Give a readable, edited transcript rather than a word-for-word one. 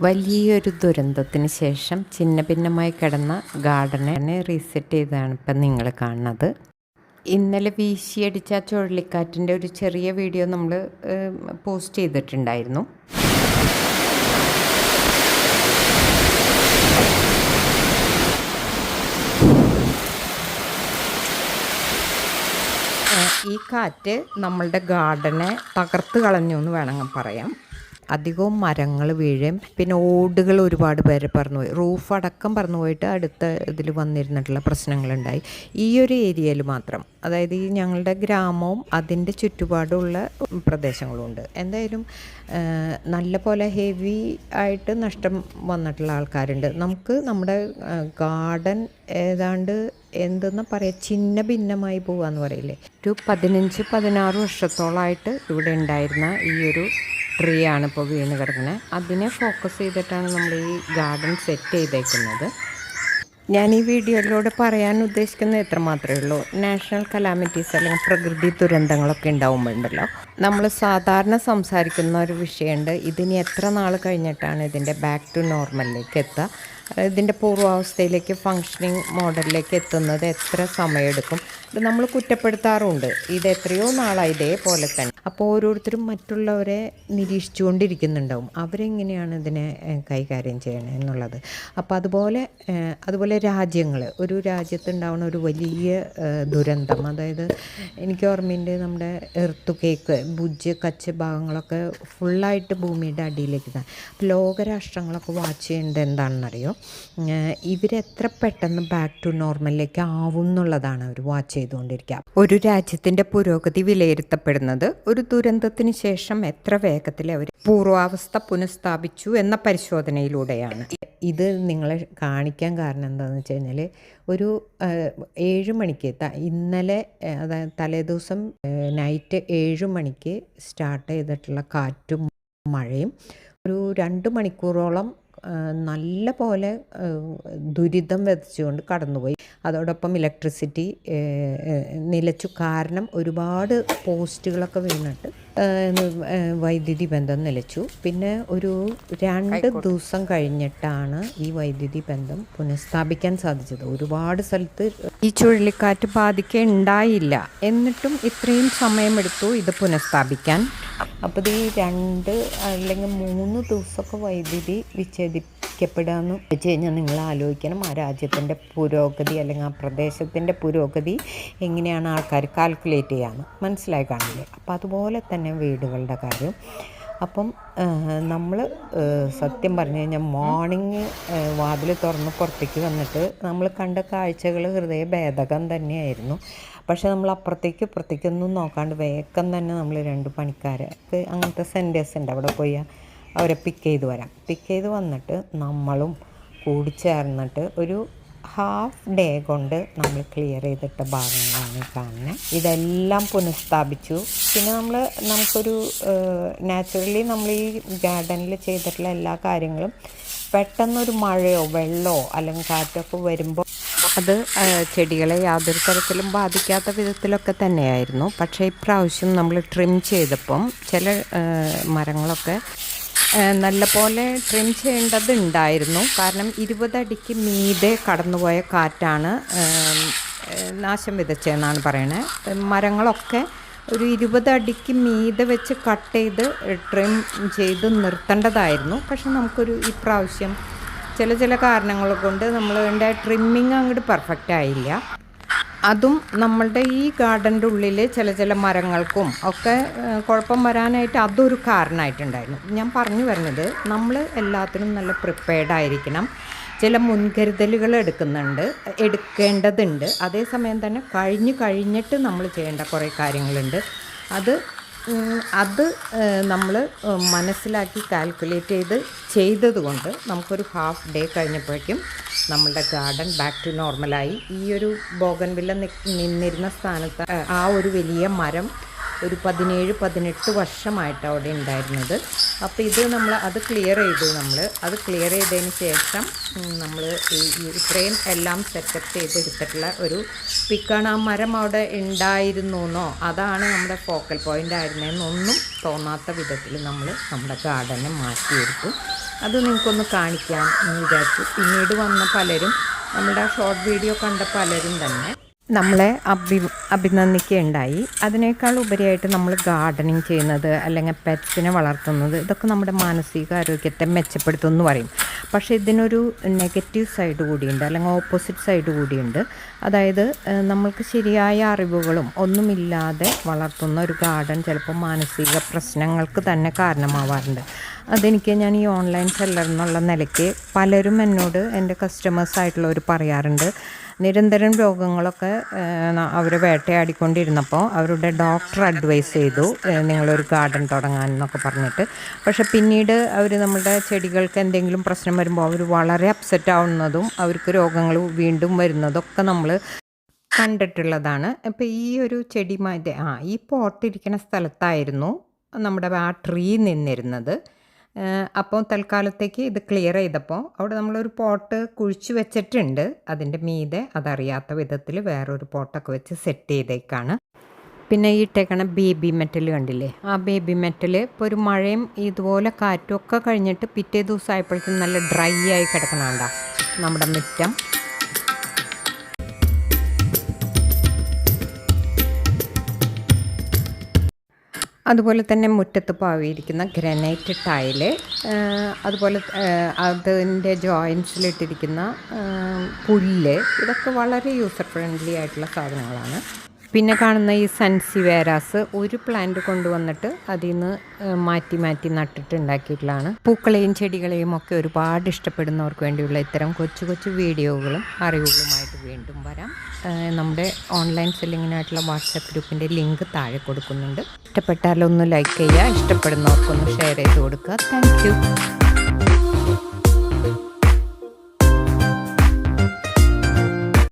വലിയൊരു ദുരന്തത്തിന് ശേഷം ഭിന്നമായി കിടന്ന ഗാർഡനെ റീസെറ്റ് ചെയ്തതാണ് ഇപ്പം നിങ്ങൾ കാണുന്നത്. ഇന്നലെ വീശിയടിച്ച ചുഴലിക്കാറ്റിൻ്റെ ഒരു ചെറിയ വീഡിയോ നമ്മൾ പോസ്റ്റ് ചെയ്തിട്ടുണ്ടായിരുന്നു. ഈ കാറ്റ് നമ്മളുടെ ഗാർഡനെ തകർത്ത് കളഞ്ഞു എന്ന് വേണമെങ്കിൽ പറയാം. അധികവും മരങ്ങൾ വീഴും, പിന്നെ ഓടുകൾ ഒരുപാട് പേര് പറന്നുപോയി, റൂഫ് അടക്കം പറന്നുപോയിട്ട് അടുത്ത ഇതിൽ വന്നിരുന്നിട്ടുള്ള പ്രശ്നങ്ങളുണ്ടായി ഈ ഒരു ഏരിയയിൽ മാത്രം. അതായത് ഈ ഞങ്ങളുടെ ഗ്രാമവും അതിൻ്റെ ചുറ്റുപാടുള്ള പ്രദേശങ്ങളുമുണ്ട്. എന്തായാലും നല്ല പോലെ ഹെവി ആയിട്ട് നഷ്ടം വന്നിട്ടുള്ള ആൾക്കാരുണ്ട്. നമുക്ക് നമ്മുടെ ഗാർഡൻ ഏതാണ്ട് എന്തെന്ന് പറയുക, ചിന്ന ഭിന്നമായി പോവാന്ന് പറയില്ലേ. ഒരു 15-16 വർഷത്തോളമായിട്ട് ഇവിടെ ഉണ്ടായിരുന്ന ഈ ഒരു ട്രീ ആണ് ഇപ്പോൾ വീണ് കിടക്കുന്നത്. അതിനെ ഫോക്കസ് ചെയ്തിട്ടാണ് നമ്മൾ ഈ ഗാർഡൻ സെറ്റ് ചെയ്തേക്കുന്നത്. ഞാൻ ഈ വീഡിയോയിലൂടെ പറയാൻ ഉദ്ദേശിക്കുന്നത് എത്ര മാത്രമേ ഉള്ളൂ. നാഷണൽ കലാമിറ്റീസ് അല്ലെങ്കിൽ പ്രകൃതി ദുരന്തങ്ങളൊക്കെ ഉണ്ടാവുമ്പോഴുണ്ടല്ലോ, നമ്മൾ സാധാരണ സംസാരിക്കുന്ന ഒരു വിഷയമുണ്ട്. ഇതിനി എത്ര നാൾ കഴിഞ്ഞിട്ടാണ് ഇതിൻ്റെ ബാക്ക് ടു നോർമലിലേക്ക് എത്തുക, ഇതിൻ്റെ പൂർവാവസ്ഥയിലേക്ക് ഫങ്ഷനിങ് മോഡലിലേക്ക് എത്തുന്നത് എത്ര സമയമെടുക്കും. ഇത് നമ്മൾ കുറ്റപ്പെടുത്താറുണ്ട്. ഇത് എത്രയോ നാളായി ഇതേപോലെ തന്നെ. അപ്പോൾ ഓരോരുത്തരും മറ്റുള്ളവരെ നിരീക്ഷിച്ചുകൊണ്ടിരിക്കുന്നുണ്ടാവും, അവരെങ്ങനെയാണ് ഇതിനെ കൈകാര്യം ചെയ്യണത് എന്നുള്ളത്. അപ്പോൾ അതുപോലെ രാജ്യങ്ങൾ, ഒരു രാജ്യത്തുണ്ടാവുന്ന ഒരു വലിയ ദുരന്തം, അതായത് എനിക്ക് ഓർമ്മയുണ്ട് നമ്മുടെ എർത്ത് കേക്ക്, ഭുജ്, കച്ച് ഭാഗങ്ങളൊക്കെ ഫുള്ളായിട്ട് ഭൂമിയുടെ അടിയിലേക്ക് ഇതാണ്. ലോകരാഷ്ട്രങ്ങളൊക്കെ വാച്ച് ചെയ്യേണ്ടത് എന്താണെന്നറിയോ, ഇവരെത്ര പെട്ടെന്ന് ബാക്ക് ടു നോർമലിലേക്ക് ആവും എന്നുള്ളതാണ് അവർ വാച്ച് ചെയ്തുകൊണ്ടിരിക്കുക. ഒരു രാജ്യത്തിൻ്റെ പുരോഗതി വിലയിരുത്തപ്പെടുന്നത് ഒരു ദുരന്തത്തിന് ശേഷം എത്ര വേഗത്തിൽ അവർ പൂർവാവസ്ഥ പുനഃസ്ഥാപിച്ചു എന്ന പരിശോധനയിലൂടെയാണ്. ഇത് നിങ്ങളെ കാണിക്കാൻ കാരണം എന്താണെന്ന് വെച്ച് കഴിഞ്ഞാൽ, ഒരു 7 മണിക്ക് ഇന്നലെ, അതായത് തലേദിവസം നൈറ്റ് 7 മണിക്ക് സ്റ്റാർട്ട് ചെയ്തിട്ടുള്ള കാറ്റും മഴയും ഒരു 2 മണിക്കൂറോളം നല്ല പോലെ ദുരിതം വിതച്ചുകൊണ്ട് കടന്നുപോയി. അതോടൊപ്പം ഇലക്ട്രിസിറ്റി നിലച്ചു. കാരണം ഒരുപാട് പോസ്റ്റുകളൊക്കെ വീണിട്ട് വൈദ്യുതി ബന്ധം നിലച്ചു. പിന്നെ ഒരു 2 ദിവസം കഴിഞ്ഞിട്ടാണ് ഈ വൈദ്യുതി ബന്ധം പുനഃസ്ഥാപിക്കാൻ സാധിച്ചത്. ഒരുപാട് സ്ഥലത്ത് ഈ ചുഴലിക്കാറ്റ് ബാധിക്കുകയുണ്ടായില്ല, എന്നിട്ടും ഇത്രയും സമയമെടുത്തു ഇത് പുനഃസ്ഥാപിക്കാൻ. അപ്പോൾ ഈ 2 അല്ലെങ്കിൽ 3 ദിവസമൊക്കെ വൈദ്യുതി വിച്ഛേദിക്കപ്പെടുക എന്ന് വെച്ച് കഴിഞ്ഞാൽ നിങ്ങൾ ആലോചിക്കണം, ആ രാജ്യത്തിൻ്റെ പുരോഗതി അല്ലെങ്കിൽ ആ പ്രദേശത്തിൻ്റെ പുരോഗതി എങ്ങനെയാണ് ആൾക്കാർ കാൽക്കുലേറ്റ് ചെയ്യാമെന്ന് മനസ്സിലായി കാണില്ലേ. അപ്പോൾ അതുപോലെ തന്നെ വീടുകളുടെ കാര്യം. അപ്പം നമ്മൾ സത്യം പറഞ്ഞു കഴിഞ്ഞാൽ മോർണിംഗ് വാതിൽ തുറന്ന് പുറത്തേക്ക് വന്നിട്ട് നമ്മൾ കണ്ട കാഴ്ചകൾ ഹൃദയഭേദകം തന്നെയായിരുന്നു. പക്ഷേ നമ്മൾ ഇപ്പുറത്തേക്കൊന്നും നോക്കാണ്ട് വേഗം തന്നെ നമ്മൾ 2 പണിക്കാർക്ക്, അങ്ങനത്തെ സെൻറ്റേഴ്സ് ഉണ്ട്, അവിടെ പോയി അവരെ പിക്ക് ചെയ്ത് വന്നിട്ട് നമ്മളും കൂടി ചേർന്നിട്ട് ഒരു ഹാഫ് ഡേ കൊണ്ട് നമ്മൾ ക്ലിയർ ചെയ്തിട്ട ഭാഗങ്ങളാണ് കാണുന്നത്. ഇതെല്ലാം പുനഃസ്ഥാപിച്ചു. പിന്നെ നമുക്കൊരു നാച്ചുറലി നമ്മൾ ഈ ഗാർഡനിൽ ചെയ്തിട്ടുള്ള എല്ലാ കാര്യങ്ങളും പെട്ടെന്നൊരു മഴയോ വെള്ളമോ അല്ലെങ്കിൽ കാറ്റൊക്കെ വരുമ്പോൾ അത് ചെടികളെ യാതൊരു തരത്തിലും ബാധിക്കാത്ത വിധത്തിലൊക്കെ തന്നെയായിരുന്നു. പക്ഷേ ഇപ്രാവശ്യം നമ്മൾ ട്രിം ചെയ്തപ്പം ചില മരങ്ങളൊക്കെ നല്ലപോലെ ട്രിം ചെയ്യേണ്ടതുണ്ടായിരുന്നു. കാരണം 20 അടിക്ക് മീതെ കടന്നുപോയ കാറ്റാണ് നാശം വിതച്ചതെന്നാണ് പറയണത്. മരങ്ങളൊക്കെ ഒരു 20 അടിക്ക് മീതെ വെച്ച് കട്ട് ചെയ്ത് ട്രിം ചെയ്ത് നിർത്തേണ്ടതായിരുന്നു. പക്ഷെ നമുക്കൊരു ഇപ്രാവശ്യം ചില കാരണങ്ങൾ കൊണ്ട് നമ്മളുടെ ട്രിമ്മിങ് അങ്ങോട്ട് പെർഫെക്റ്റ് ആയില്ല. അതും നമ്മളുടെ ഈ ഗാർഡൻ്റെ ഉള്ളിൽ ചില മരങ്ങൾക്കും ഒക്കെ കുഴപ്പം വരാനായിട്ട് അതൊരു കാരണമായിട്ടുണ്ടായിരുന്നു. ഞാൻ പറഞ്ഞു വരുന്നത്, നമ്മൾ എല്ലാത്തിനും നല്ല പ്രിപ്പയർഡ് ആയിരിക്കണം. ചില മുൻകരുതലുകൾ എടുക്കേണ്ടതുണ്ട്. അതേസമയം തന്നെ കഴിഞ്ഞിട്ട് നമ്മൾ ചെയ്യേണ്ട കുറേ കാര്യങ്ങളുണ്ട്. അത് നമ്മൾ മനസ്സിലാക്കി കാൽക്കുലേറ്റ് ചെയ്തതുകൊണ്ട് നമുക്കൊരു ഹാഫ് ഡേ കഴിഞ്ഞപ്പോഴേക്കും നമ്മളുടെ ഗാർഡൻ ബാക്ക് ടു നോർമലായി. ഈ ഒരു ബോഗൻവില്ല നിന്നിരുന്ന സ്ഥാനത്ത് ആ ഒരു വലിയ മരം ഒരു 17-18 വർഷമായിട്ട് അവിടെ ഉണ്ടായിരുന്നത്. അപ്പോൾ ഇത് അത് ക്ലിയർ ചെയ്തു. അത് ക്ലിയർ ചെയ്തതിന് ശേഷം നമ്മൾ ഇത്രയും എല്ലാം സെറ്റപ്പ് ചെയ്തെടുത്തിട്ടുള്ള ഒരു പിക്കാണ്. ആ മരം അവിടെ ഉണ്ടായിരുന്നോ, അതാണ് നമ്മുടെ ഫോക്കൽ പോയിൻ്റ് ആയിരുന്നതെന്നൊന്നും തോന്നാത്ത വിധത്തിൽ നമ്മുടെ ഗാർഡനെ മാറ്റിയെടുത്തു. അത് നിങ്ങൾക്കൊന്ന് കാണിക്കാം എന്ന് വിചാരിച്ചു. പിന്നീട് വന്ന പലരും, നമ്മുടെ ആ ഷോർട്ട് വീഡിയോ കണ്ട പലരും തന്നെ നമ്മളെ അഭിനന്ദിക്കുകയുണ്ടായി. അതിനേക്കാൾ ഉപരിയായിട്ട് നമ്മൾ ഗാർഡനിങ് ചെയ്യുന്നത് അല്ലെങ്കിൽ പെറ്റ്സിനെ വളർത്തുന്നത്, ഇതൊക്കെ നമ്മുടെ മാനസികാരോഗ്യത്തെ മെച്ചപ്പെടുത്തുമെന്ന് പറയും. പക്ഷേ ഇതിനൊരു നെഗറ്റീവ് സൈഡ് കൂടിയുണ്ട്, അല്ലെങ്കിൽ ഓപ്പോസിറ്റ് സൈഡ് കൂടിയുണ്ട്. അതായത് നമ്മൾക്ക് ശരിയായ അറിവുകളും ഒന്നുമില്ലാതെ വളർത്തുന്ന ഒരു ഗാർഡൻ ചിലപ്പോൾ മാനസിക പ്രശ്നങ്ങൾക്ക് തന്നെ കാരണമാവാറുണ്ട്. ഞാൻ ഈ ഓൺലൈൻ സെല്ലർ എന്നുള്ള നിലയ്ക്ക് പലരും എന്നോട്, എൻ്റെ കസ്റ്റമേഴ്സായിട്ടുള്ളവർ പറയാറുണ്ട്, നിരന്തരം രോഗങ്ങളൊക്കെ അവർ വേട്ടയാടിക്കൊണ്ടിരുന്നപ്പോൾ അവരുടെ ഡോക്ടർ അഡ്വൈസ് ചെയ്തു നിങ്ങളൊരു ഗാർഡൻ തുടങ്ങാൻ എന്നൊക്കെ പറഞ്ഞിട്ട്. പക്ഷെ പിന്നീട് അവർ നമ്മുടെ ചെടികൾക്ക് എന്തെങ്കിലും പ്രശ്നം വരുമ്പോൾ അവർ വളരെ അപ്സെറ്റ് ആവുന്നതും അവർക്ക് രോഗങ്ങൾ വീണ്ടും വരുന്നതൊക്കെ നമ്മൾ കണ്ടിട്ടുള്ളതാണ്. ഇപ്പോൾ ഈ ഒരു ചെടി ഈ പോട്ടിരിക്കുന്ന സ്ഥലത്തായിരുന്നു നമ്മുടെ ആ ട്രീ നിന്നിരുന്നത്. അപ്പോൾ തൽക്കാലത്തേക്ക് ഇത് ക്ലിയർ ചെയ്തപ്പോൾ അവിടെ നമ്മളൊരു പോട്ട് കുഴിച്ച് വെച്ചിട്ടുണ്ട്. അതിൻ്റെ മീതെ അതറിയാത്ത വിധത്തിൽ വേറൊരു പോട്ടൊക്കെ വെച്ച് സെറ്റ് ചെയ്തേക്കാണ്. പിന്നെ ഈ ഇട്ടേക്കണ ബേബി മെറ്റൽ കണ്ടില്ലേ, ആ ബേബി മെറ്റൽ ഇപ്പോൾ ഒരു മഴയും ഇതുപോലെ കാറ്റും ഒക്കെ കഴിഞ്ഞിട്ട് പിറ്റേ ദിവസം ആയപ്പോഴത്തേക്കും നല്ല ഡ്രൈ ആയി കിടക്കണണ്ട നമ്മുടെ മുറ്റം. അതുപോലെ തന്നെ മുറ്റത്ത് പാവിയിരിക്കുന്ന ഗ്രാനൈറ്റ് ടൈല്, അതുപോലെ അതിൻ്റെ ജോയിൻസിലിട്ടിരിക്കുന്ന പുല്ല്, ഇതൊക്കെ വളരെ യൂസർ ഫ്രണ്ട്ലി ആയിട്ടുള്ള സാധനങ്ങളാണ്. പിന്നെ കാണുന്ന ഈ സൻസിവേരാസ് ഒരു പ്ലാന്റ് കൊണ്ടുവന്നിട്ട് അതിൽ നിന്ന് മാറ്റി മാറ്റി നട്ടിട്ട് ഉണ്ടാക്കിയിട്ടുള്ളതാണ്. പൂക്കളെയും ചെടികളെയും ഒക്കെ ഒരുപാട് ഇഷ്ടപ്പെടുന്നവർക്ക് വേണ്ടിയുള്ള ഇത്തരം കൊച്ചു കൊച്ചു വീഡിയോകളും അറിവുകളുമായിട്ട് വീണ്ടും വരാം. നമ്മുടെ ഓൺലൈൻ സെല്ലിങ്ങിനായിട്ടുള്ള വാട്സപ്പ് ഗ്രൂപ്പിൻ്റെ ലിങ്ക് താഴെ കൊടുക്കുന്നുണ്ട്. ഇഷ്ടപ്പെട്ടാലൊന്ന് ലൈക്ക് ചെയ്യുക, ഇഷ്ടപ്പെടുന്നവർക്കൊന്ന് ഷെയർ ചെയ്ത് കൊടുക്കുക. Thank you.